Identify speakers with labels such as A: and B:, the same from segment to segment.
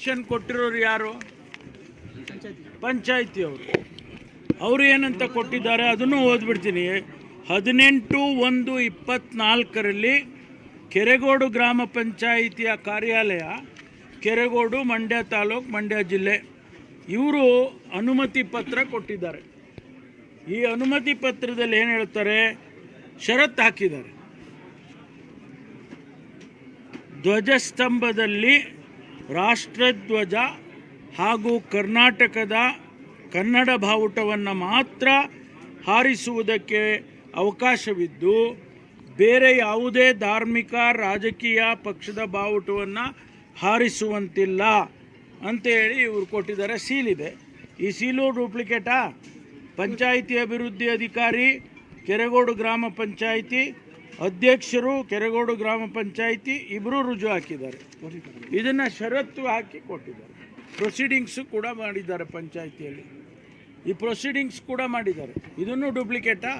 A: Connection ಕೊಟ್ಟಿರೋರು ಯಾರು? ಪಂಚಾಯಿತಿ ಅವರು ಏನಂತ ಕೊಟ್ಟಿದ್ದಾರೆ ಅದನ್ನು ಓದ್ಬಿಡ್ತೀನಿ. 18/1/24 ಕೆರೆಗೋಡು ಗ್ರಾಮ ಪಂಚಾಯಿತಿಯ ಕಾರ್ಯಾಲಯ, ಕೆರೆಗೋಡು, ಮಂಡ್ಯ ತಾಲೂಕು, ಮಂಡ್ಯ ಜಿಲ್ಲೆ, ಇವರು ಅನುಮತಿ ಪತ್ರ ಕೊಟ್ಟಿದ್ದಾರೆ. ಈ ಅನುಮತಿ ಪತ್ರದಲ್ಲಿ ಏನು ಹೇಳ್ತಾರೆ? ಷರತ್ತು ಹಾಕಿದ್ದಾರೆ. ಧ್ವಜಸ್ತಂಭದಲ್ಲಿ ರಾಷ್ಟ್ರಧ್ವಜ ಹಾಗೂ ಕರ್ನಾಟಕದ ಕನ್ನಡ ಬಾವುಟವನ್ನು ಮಾತ್ರ ಹಾರಿಸುವುದಕ್ಕೆ ಅವಕಾಶವಿದ್ದು ಬೇರೆ ಯಾವುದೇ ಧಾರ್ಮಿಕ ರಾಜಕೀಯ ಪಕ್ಷದ ಬಾವುಟವನ್ನು ಹಾರಿಸುವಂತಿಲ್ಲ ಅಂತೇಳಿ ಇವರು ಕೊಟ್ಟಿದ್ದಾರೆ. ಸೀಲಿದೆ. ಈ ಸೀಲು ಡೂಪ್ಲಿಕೇಟಾ? ಪಂಚಾಯಿತಿ ಅಭಿವೃದ್ಧಿ ಅಧಿಕಾರಿ, ಕೆರೆಗೋಡು ಗ್ರಾಮ ಪಂಚಾಯಿತಿ ಅಧ್ಯಕ್ಷರು, ಕೆರೆಗೋಡು ಗ್ರಾಮ ಪಂಚಾಯಿತಿ ಇಬ್ಬರು ರುಜು ಹಾಕಿದ್ದಾರೆ. ಇದನ್ನು ಷರತ್ತು ಹಾಕಿ ಕೊಟ್ಟಿದ್ದಾರೆ. ಪ್ರೊಸೀಡಿಂಗ್ಸು ಕೂಡ ಮಾಡಿದ್ದಾರೆ ಪಂಚಾಯಿತಿಯಲ್ಲಿ. ಈ ಪ್ರೊಸೀಡಿಂಗ್ಸ್ ಕೂಡ ಮಾಡಿದ್ದಾರೆ. ಇದನ್ನು ಡೂಪ್ಲಿಕೇಟಾ?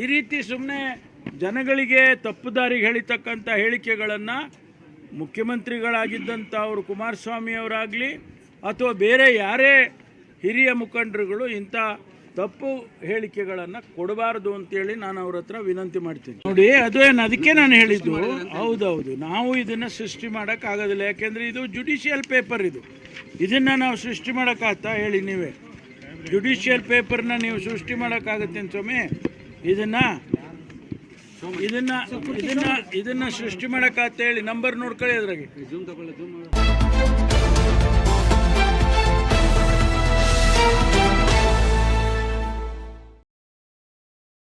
A: ಈ ರೀತಿ ಸುಮ್ಮನೆ ಜನಗಳಿಗೆ ತಪ್ಪು ದಾರಿಗೆ ಹೇಳಿತಕ್ಕಂಥ ಹೇಳಿಕೆಗಳನ್ನು ಮುಖ್ಯಮಂತ್ರಿಗಳಾಗಿದ್ದಂಥ ಅವರು ಕುಮಾರಸ್ವಾಮಿ ಅವರಾಗಲಿ ಅಥವಾ ಬೇರೆ ಯಾರೇ ಹಿರಿಯ ಮುಖಂಡರುಗಳು ಇಂಥ ತಪ್ಪು ಹೇಳಿಕೆಗಳನ್ನು ಕೊಡಬಾರ್ದು ಅಂತೇಳಿ ನಾನು ಅವ್ರ ಹತ್ರ ವಿನಂತಿ ಮಾಡ್ತೀನಿ. ನೋಡಿ, ಅದಕ್ಕೆ ನಾನು ಹೇಳಿದ್ದು. ಹೌದೌದು, ನಾವು ಇದನ್ನು ಸೃಷ್ಟಿ ಮಾಡೋಕ್ಕಾಗೋದಿಲ್ಲ. ಯಾಕೆಂದರೆ ಇದು ಜುಡಿಷಿಯಲ್ ಪೇಪರ್. ಇದನ್ನು ನಾವು ಸೃಷ್ಟಿ ಮಾಡೋಕ್ಕಾಗ್ತಾ? ಹೇಳಿ ನೀವೇ. ಜುಡಿಷಿಯಲ್ ಪೇಪರ್ನ ನೀವು ಸೃಷ್ಟಿ ಮಾಡೋಕ್ಕಾಗತ್ತೆ ಸ್ವಾಮಿ? ಇದನ್ನು ಸೃಷ್ಟಿ ಮಾಡೋಕ್ಕಾಗತ್ತೆ? ಹೇಳಿ. ನಂಬರ್ ನೋಡ್ಕೊಳ್ಳಿ ಅದ್ರಾಗೆ.